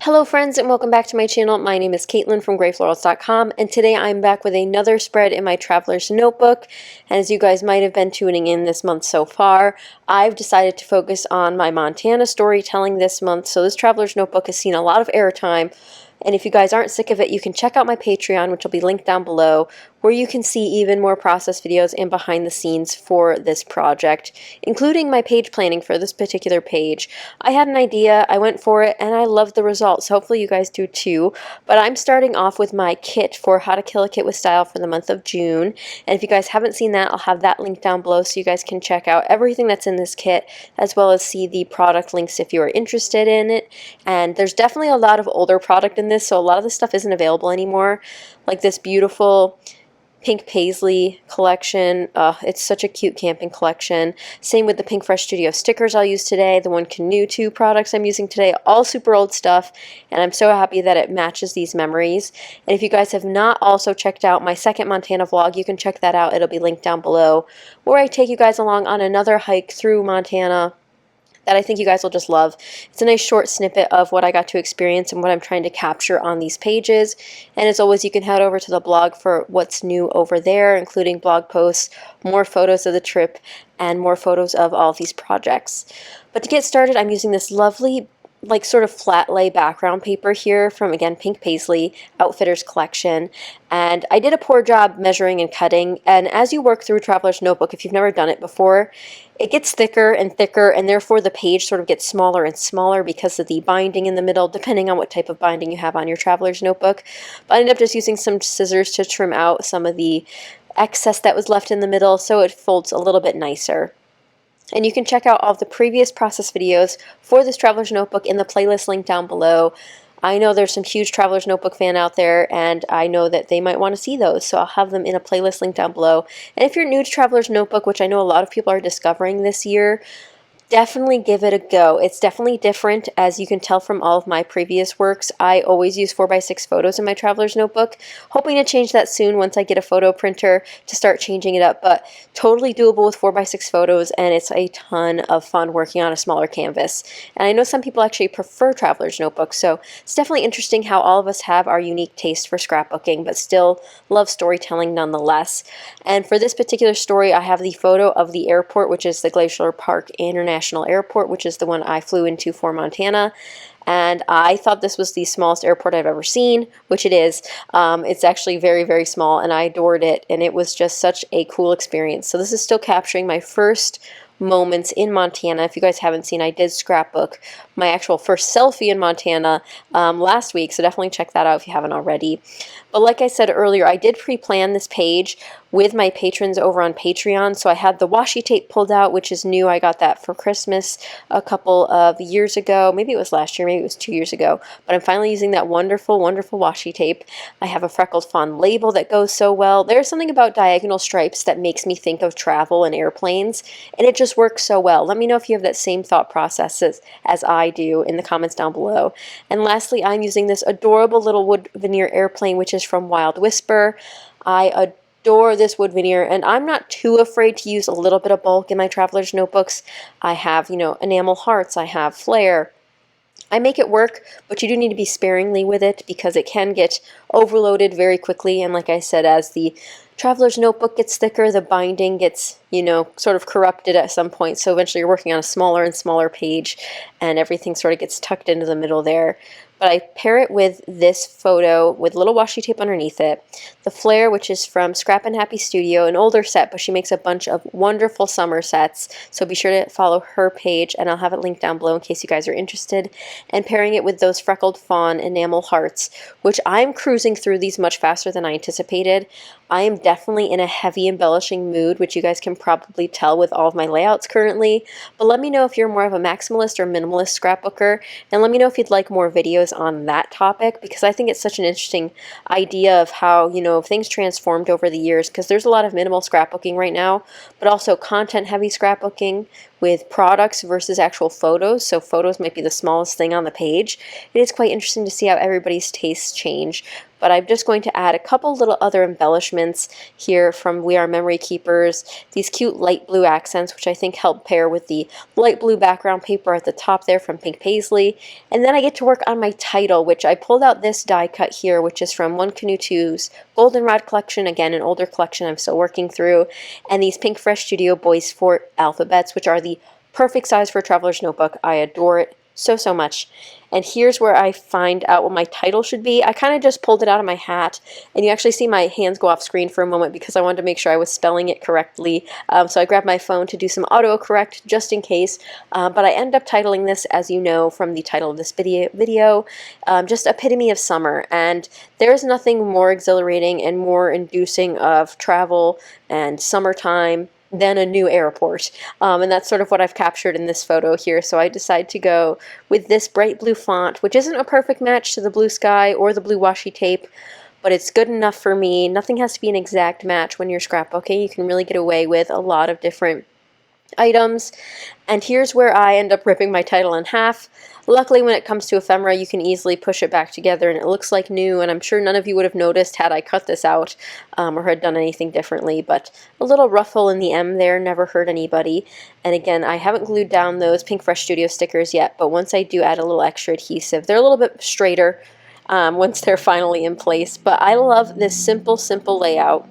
Hello friends and welcome back to my channel. My name is Katelyn from Florals.com, and today I'm back with another spread in my traveler's notebook. And as you guys might have been tuning in this month so far, I've decided to focus on my Montana storytelling this month. So this traveler's notebook has seen a lot of airtime. And if you guys aren't sick of it, you can check out my Patreon, which will be linked down below, where you can see even more process videos and behind the scenes for this project, including my page planning for this particular page. I had an idea, I went for it, and I loved the results. Hopefully you guys do too. But I'm starting off with my kit for how to kill a kit with style for the month of June. And if you guys haven't seen that, I'll have that link down below so you guys can check out everything that's in this kit, as well as see the product links if you are interested in it. And there's definitely a lot of older product in this, so a lot of this stuff isn't available anymore. Like this beautiful pink paisley collection. It's such a cute camping collection. Same with the Pink Fresh Studio stickers I'll use today, the One Canoe 2 products I'm using today, all super old stuff, and I'm so happy that it matches these memories. And if you guys have not also checked out my second Montana vlog, you can check that out. It'll be linked down below, where I take you guys along on another hike through Montana that I think you guys will just love. It's a nice short snippet of what I got to experience and what I'm trying to capture on these pages. And as always, you can head over to the blog for what's new over there, including blog posts, more photos of the trip, and more photos of all of these projects. But to get started, I'm using this lovely like sort of flat lay background paper here from, again, Pink Paisley Outfitters collection. And I did a poor job measuring and cutting, and as you work through a traveler's notebook, if you've never done it before, it gets thicker and thicker, and therefore the page sort of gets smaller and smaller because of the binding in the middle, depending on what type of binding you have on your traveler's notebook. But I ended up just using some scissors to trim out some of the excess that was left in the middle so it folds a little bit nicer. And you can check out all of the previous process videos for this traveler's notebook in the playlist link down below. I know there's some huge traveler's notebook fan out there, and I know that they might want to see those, so I'll have them in a playlist link down below. And if you're new to traveler's notebook, which I know a lot of people are discovering this year, definitely give it a go. It's definitely different, as you can tell from all of my previous works. I always use 4x6 photos in my traveler's notebook, hoping to change that soon once I get a photo printer to start changing it up, but totally doable with 4x6 photos, and it's a ton of fun working on a smaller canvas. And I know some people actually prefer traveler's notebooks, so it's definitely interesting how all of us have our unique taste for scrapbooking, but still love storytelling nonetheless. And for this particular story, I have the photo of the airport, which is the Glacier Park International Airport, which is the one I flew into for Montana. And I thought this was the smallest airport I've ever seen, which it is. It's actually very, very small, and I adored it, and it was just such a cool experience. So this is still capturing my first moments in Montana. If you guys haven't seen, I did scrapbook my actual first selfie in Montana last week, so definitely check that out if you haven't already. But like I said earlier, I did pre-plan this page with my patrons over on Patreon, so I had the washi tape pulled out, which is new. I got that for Christmas a couple of years ago. Maybe it was last year, maybe it was 2 years ago, but I'm finally using that wonderful, wonderful washi tape. I have a freckled fawn label that goes so well. There's something about diagonal stripes that makes me think of travel and airplanes, and it just works so well. Let me know if you have that same thought process as I do in the comments down below. And lastly, I'm using this adorable little wood veneer airplane, which is from Wild Whisper. I adore this wood veneer, and I'm not too afraid to use a little bit of bulk in my traveler's notebooks. I have, enamel hearts, I have flare. I make it work, but you do need to be sparingly with it because it can get overloaded very quickly. And like I said, as the traveler's notebook gets thicker, the binding gets, sort of corrupted at some point. So eventually you're working on a smaller and smaller page, and everything sort of gets tucked into the middle there. But I pair it with this photo with a little washi tape underneath it. The flare, which is from Scrap and Happy Studio, an older set, but she makes a bunch of wonderful summer sets. So be sure to follow her page, and I'll have it linked down below in case you guys are interested. And pairing it with those freckled fawn enamel hearts, which I'm cruising through these much faster than I anticipated. I am definitely in a heavy embellishing mood, which you guys can probably tell with all of my layouts currently. But let me know if you're more of a maximalist or minimalist scrapbooker, and let me know if you'd like more videos on that topic, because I think it's such an interesting idea of how, things transformed over the years, because there's a lot of minimal scrapbooking right now, but also content-heavy scrapbooking, with products versus actual photos. So photos might be the smallest thing on the page. It is quite interesting to see how everybody's tastes change. But I'm just going to add a couple little other embellishments here from We Are Memory Keepers. These cute light blue accents, which I think help pair with the light blue background paper at the top there from Pink Paisley. And then I get to work on my title, which I pulled out this die cut here, which is from One Canoe 2's Goldenrod collection, again an older collection I'm still working through, and these Pink Fresh Studio Boys Fort alphabets, which are the perfect size for a traveler's notebook. I adore it so much. And here's where I find out what my title should be. I kind of just pulled it out of my hat, and you actually see my hands go off screen for a moment because I wanted to make sure I was spelling it correctly. So I grabbed my phone to do some autocorrect just in case. But I end up titling this, as you know from the title of this video, just Epitome of Summer. And there's nothing more exhilarating and more inducing of travel and summertime than a new airport. And that's sort of what I've captured in this photo here. So I decided to go with this bright blue font, which isn't a perfect match to the blue sky or the blue washi tape, but it's good enough for me. Nothing has to be an exact match when you're scrapbooking. You can really get away with a lot of different items. And here's where I end up ripping my title in half. Luckily, when it comes to ephemera, you can easily push it back together and it looks like new, and I'm sure none of you would have noticed had I cut this out or had done anything differently, but a little ruffle in the M there never hurt anybody. And again, I haven't glued down those Pink Fresh Studio stickers yet, but once I do add a little extra adhesive, they're a little bit straighter once they're finally in place. But I love this simple layout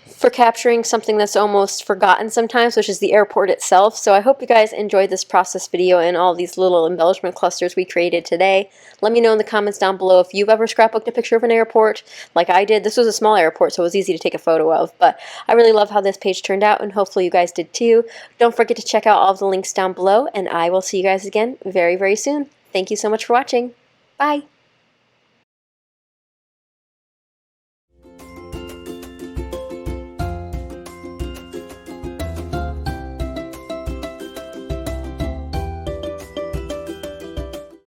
for capturing something that's almost forgotten sometimes, which is the airport itself. So I hope you guys enjoyed this process video and all these little embellishment clusters we created today. Let me know in the comments down below if you've ever scrapbooked a picture of an airport like I did. This was a small airport, so it was easy to take a photo of, but I really love how this page turned out, and hopefully you guys did too. Don't forget to check out all of the links down below, and I will see you guys again very soon. Thank you so much for watching. Bye!